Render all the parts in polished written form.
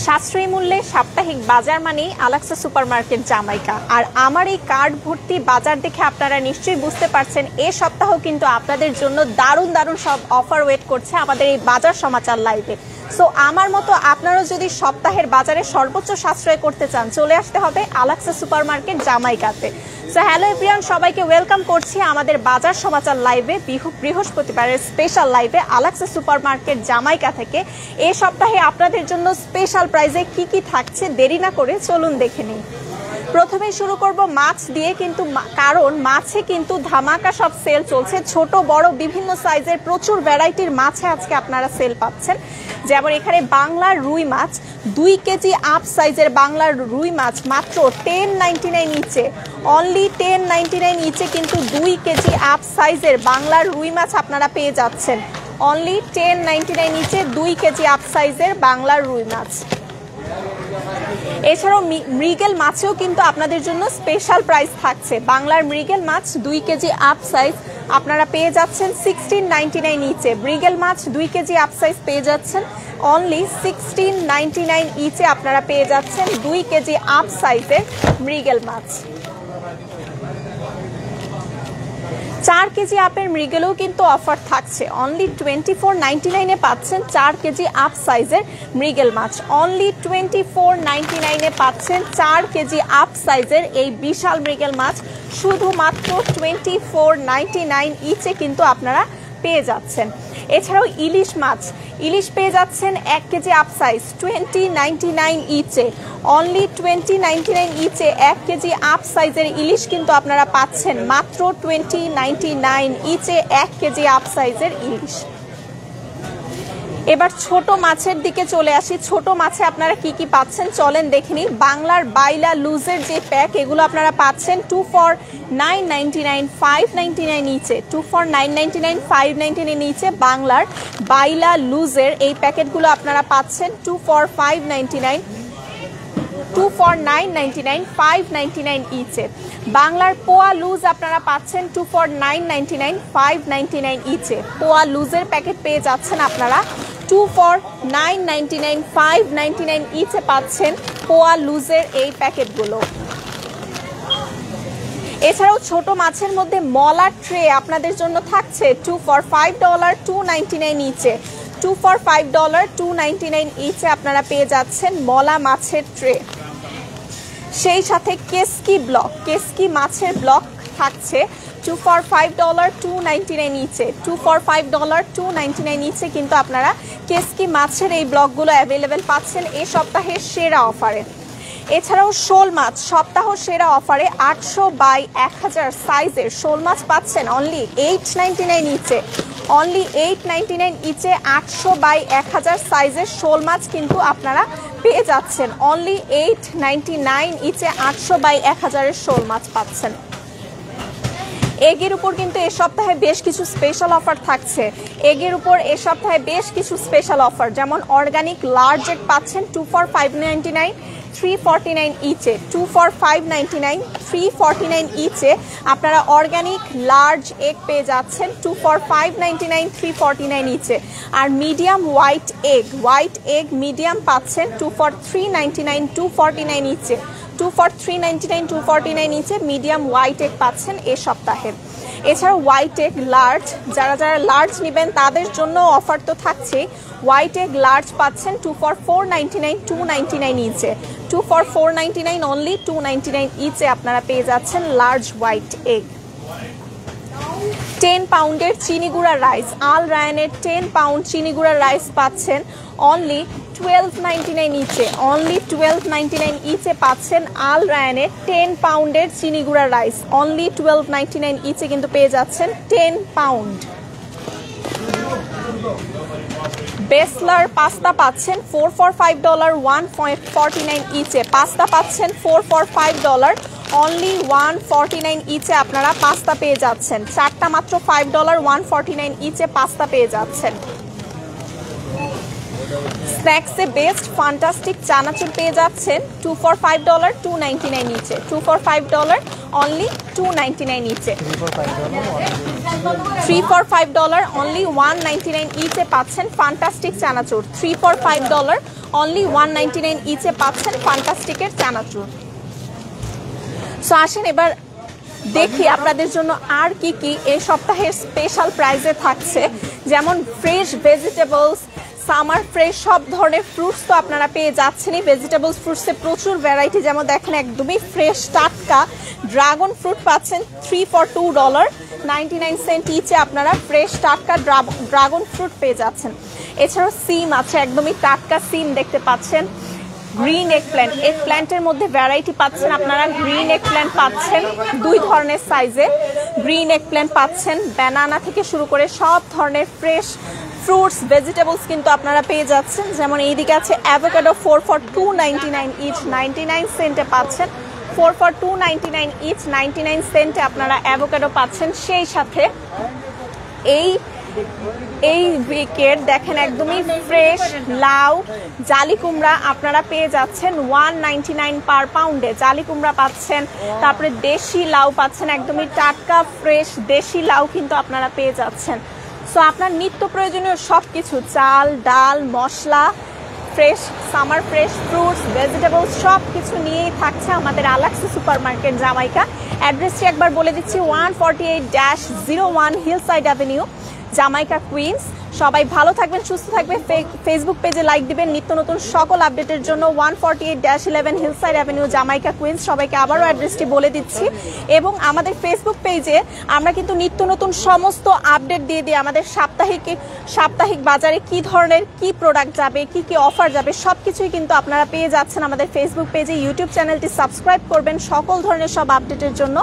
সাশ্রয়ী মূল্যে সাপ্তাহিক বাজার মানেই আলাক্সা সুপারমার্কেট জামাইকা। আর আমার এই কার্ড ভর্তি বাজার দেখে আপনারা নিশ্চয়ই বুঝতে পারছেন এ সপ্তাহ কিন্তু আপনাদের জন্য দারুণ দারুণ সব অফার ওয়েট করছে আমাদের এই বাজার সমাচার লাইভে। সো আমার মতো আপনারাও যদি সপ্তাহের বাজারে সর্বোচ্চ সাশ্রয় করতে চান, চলে আসতে হবে আলাক্সা সুপারমার্কেট জামাইকাতে। সো হ্যালো এভরিওয়ান, সবাইকে ওয়েলকাম করছি আমাদের বাজার সমাচার লাইভে, বৃহস্পতিবারের স্পেশাল লাইভে আলাক্সা সুপারমার্কেট জামাইকা থেকে। এই সপ্তাহে আপনাদের জন্য স্পেশাল প্রাইজে কি কি থাকছে দেরি না করে চলুন দেখে নিই। প্রথমে শুরু করব মাছ দিয়ে, কিন্তু কারণ মাছে কিন্তু ধামাকা সব সেল চলছে। ছোট বড় বিভিন্ন সাইজের প্রচুর ভ্যারাইটির মাছে আজকে আপনারা সেল পাচ্ছেন। যেমন এখানে বাংলার রুই মাছ 2 কেজি আপ সাইজের বাংলার রুই মাছ মাত্র 10.99 ইচে, অনলি 10.99 ইচে কিন্তু 2 কেজি আপ সাইজের বাংলার রুই মাছ আপনারা পেয়ে যাচ্ছেন। অনলি 10.99 ইচে 2 কেজি আপ সাইজের বাংলার রুই মাছ। এছাড়াও মৃগেল মাছেও কিন্তু আপনাদের জন্য স্পেশাল প্রাইস থাকছে। বাংলার মৃগেল মাছ 2 কেজি আপ সাইজ আপনারা পেয়ে যাচ্ছেন 16.99 ইচে। মৃগেল মাছ 2 কেজি আপ সাইজ পেয়ে যাচ্ছেন অনলি 16.99 ইচে আপনারা পেয়ে যাচ্ছেন 2 কেজি আপ সাইজের মৃগেল মাছ। 4 কেজি আপের মৃগেলেও কিন্তু অফার থাকছে। অনলি 24.99 এ পাচ্ছেন 4 কেজি আপ সাইজের মৃগেল মাছ। অনলি 24.99 এ পাচ্ছেন 4 কেজি আপ সাইজের এই বিশাল মৃগেল মাছ শুধুমাত্র 24.99 ইচে কিন্তু আপনারা পেয়ে যাচ্ছেন। এছাড়াও ইলিশ পেয়ে যাচ্ছেন 1 KG up size 20.99 each. Only 20.99 each 1 KG up সাইজের ইলিশ কিন্তু আপনারা পাচ্ছেন মাত্র 20.99 ইচে 1 কেজি আপ সাইজের ইলিশ। এবার ছোট মাছের দিকে চলে আসি। ছোট মাছে আপনারা কি কি পাচ্ছেন চলেন দেখে নিই। বাংলার বাইলা লুজের যে প্যাক, এগুলো আপনারা পাচ্ছেন 2 for 9.99 5.99 ইচে। 2 for 9.99 5.99 ইচে বাংলার বাইলা লুজের এই প্যাকেটগুলো আপনারা পাচ্ছেন 2 for 5.99 2 for 9.99 5.99 ইচে। বাংলার পোয়া লুজ আপনারা পাচ্ছেন 2 for 9.99 5.99 ইচে। পোয়া লুজের প্যাকেট পেয়ে যাচ্ছেন আপনারা 2 for 9.99 5.99 ইচে পাচ্ছেন পোয়া লুজের এই প্যাকেটগুলো। এছাড়াও ছোট মাছের মধ্যে মলার ট্রে আপনাদের জন্য থাকছে 2 for $5 2.99 ইচে। 2 for $5 2.99 ইচে আপনারা পেয়ে যাচ্ছেন মলা মাছের ট্রে। সেই সাথে কেসকি মাছের ব্লক থাকছে 2 for $5 2.99 ইচে। 2 for $5 2.99 ইচে কিন্তু আপনারা কেসকি মাছের এই ব্লকগুলো অ্যাভেলেবেল পাচ্ছেন এই সপ্তাহের সেরা অফারে। এছাড়াও শোল মাছ সপ্তাহ সেরা অফারে 800/1000 সাইজের শোল মাছ পাচ্ছেন অনলি 8.99 ইচে। অনলি 8.99 ইচে 800/1000 সাইজের শোল মাছ কিন্তু আপনারা পেয়ে যাচ্ছেন। অনলি 8.99 ইচে 800/1000 এর শোল মাছ পাচ্ছেন। এগের উপর কিন্তু এ সপ্তাহে বেশ কিছু স্পেশাল অফার থাকছে। এগের উপর এ সপ্তাহে বেশ কিছু স্পেশাল অফার, যেমন অর্গানিক লার্জ এগ পাচ্ছেন 2 for 5.99 3.49 ইচে। 2 for 5.99 3.49 ইচে আপনারা অর্গানিক লার্জ এগ পেয়ে যাচ্ছেন 2 for 5.99 3.49 ইচে। আর মিডিয়াম হোয়াইট এগ মিডিয়াম পাচ্ছেন 2 for 3.99 2.49 each. 2 for 3.99 2.49 each medium white egg পাচ্ছেন এ সপ্তাহে। এছাড়া হোয়াইট এগ লার্জ যারা লার্জ নেবেন তাদের জন্য অফার তো থাকছে। হোয়াইট এগ লার্জ পাচ্ছেন 2 for 4.99 2.99 ইচে। 2 for 4.99 অনলি 2.99 ইচে আপনারা পেয়ে যাচ্ছেন লার্জ হোয়াইট এগ। 10 পাউন্ডের চিনিগুড়া রাইস, আল রায়ানের 10 পাউন্ড চিনিগুড়া রাইস পাচ্ছেন অনলি 12.99 ইচে। অনলি 12.99 ইচে পাচ্ছেন আল রায়ানের 10 পাউন্ডের চিনিগুড়া রাইস। অনলি 12.99 ইচে কিন্তু পেয়ে যাচ্ছেন 10 পাউন্ড। বেসলার পাস্তা পাচ্ছেন 4 for $5 1.49 ইচে। পাস্তা পাচ্ছেন 4 for $5 অনলি 1.49 ইচে আপনারা পাস্তা পেয়ে যাচ্ছেন। চারটা মাত্র $5 1.49 ইচে পাস্তা পেয়ে যাচ্ছেন। স্ন্যাক্সে বেস্ট ফ্যান্টাস্টিক চানাচুর পেয়ে যাচ্ছেন 2 for $5 $2.99 নিচে 2 for $5 অনলি $2.99 নিচে 3 for $5 অনলি $1.99 ইচে পাচ্ছেন ফ্যান্টাস্টিক চানাচুর 3 for $5 অনলি $1.99 ইচে পাচ্ছেন ফ্যান্টাস্টিকের চানাচুর। সো আসেন এবার দেখি আপনাদের জন্য আর কি কি এই সপ্তাহের স্পেশাল প্রাইজে থাকছে, যেমন ফ্রেশ ভেজিটেবলস, সামার ফ্রেশ সব ধরনের ফ্রুটস তো আপনারা পেয়ে যাচ্ছেনই। ভেজিটেবলস ফ্রুটসে প্রচুর ভ্যারাইটি, যেমন দেখেন একদমই ফ্রেশ টাটকা ড্রাগন ফ্রুট পাচ্ছেন 3 for $2.99 ইচে আপনারা ফ্রেশ টাটকা ড্রাগন ফ্রুট পেয়ে যাচ্ছেন। এছাড়াও সিম আছে, একদমই টাটকা সিম দেখতে পাচ্ছেন। গ্রিন এগ প্ল্যান্টের মধ্যে ভ্যারাইটি পাচ্ছেন আপনারা। গ্রিন এগ প্ল্যান্ট পাচ্ছেন 2 ধরনের সাইজে। গ্রিন এগ প্ল্যান্ট পাচ্ছেন ব্যানানা থেকে শুরু করে সব ধরনের ফ্রেশ ফ্রুটস ভেজিটেবলস কিন্তু আপনারা পেয়ে যাচ্ছেন। যেমন এইদিকে আছে অ্যাভোকাডো 4 for $2.99 ইচ 99 সেন্টে পাচ্ছেন। 4 for $2.99 ইচ 99 সেন্টে আপনারা অ্যাভোকাডো পাচ্ছেন। সেই সাথে এই উইকের দেখেন একদমই ফ্রেশ লাউ জালি কুমড়া আপনারা পেয়ে যাচ্ছেন 1.99 পার পাউন্ডে জালি কুমড়া পাচ্ছেন। তারপরে দেশি লাউ পাচ্ছেন, একদমই টাটকা ফ্রেশ দেশি লাউ কিন্তু আপনারা পেয়ে যাচ্ছেন। সো আপনার নিত্য প্রয়োজনীয় সব কিছু চাল ডাল মশলা fresh summer fresh fruits vegetables সব কিছু নিয়েই থাকছে আমাদের আলাক্সি সুপার মার্কেট জামাইকা। অ্যাড্রেসটি একবার বলে দিচ্ছি 148-01 হিলসাইড অ্যাভিনিউ জামাইকা কুইন্স। সবাই ভালো থাকবেন সুস্থ থাকবেন। ফেসবুক পেজে লাইক দিবেন নিত্য নতুন সকল আপডেটের জন্য। 148-11 হিলসাইড অ্যাভিনিউ জামাইকা কুইন্স। সবাইকে আবারও অ্যাড্রেসটি বলে দিচ্ছি। এবং আমাদের ফেসবুক পেজে আমরা কিন্তু নিত্য নতুন সমস্ত আপডেট দিয়ে দিই। আমাদের সাপ্তাহিক বাজারে কি ধরনের কি প্রোডাক্ট যাবে, কি কি অফার যাবে সব কিছুই কিন্তু আপনারা পেয়ে যাচ্ছেন আমাদের ফেসবুক পেজে। ইউটিউব চ্যানেলটি সাবস্ক্রাইব করবেন সকল ধরনের সব আপডেটের জন্য।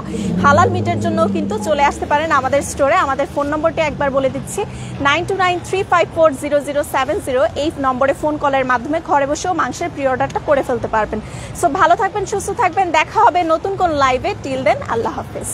হালাল মিটের জন্য কিন্তু চলে আসতে পারেন আমাদের স্টোরে। আমাদের ফোন নম্বরটি একবার বলে দিচ্ছি 9293540070। এই নম্বরে ফোন কলের মাধ্যমে ঘরে বসেও মাংসের প্রি অর্ডারটা করে ফেলতে পারবেন। সো ভালো থাকবেন সুস্থ থাকবেন, দেখা হবে নতুন কোন লাইভে। টিল দেন আল্লাহ হাফেজ।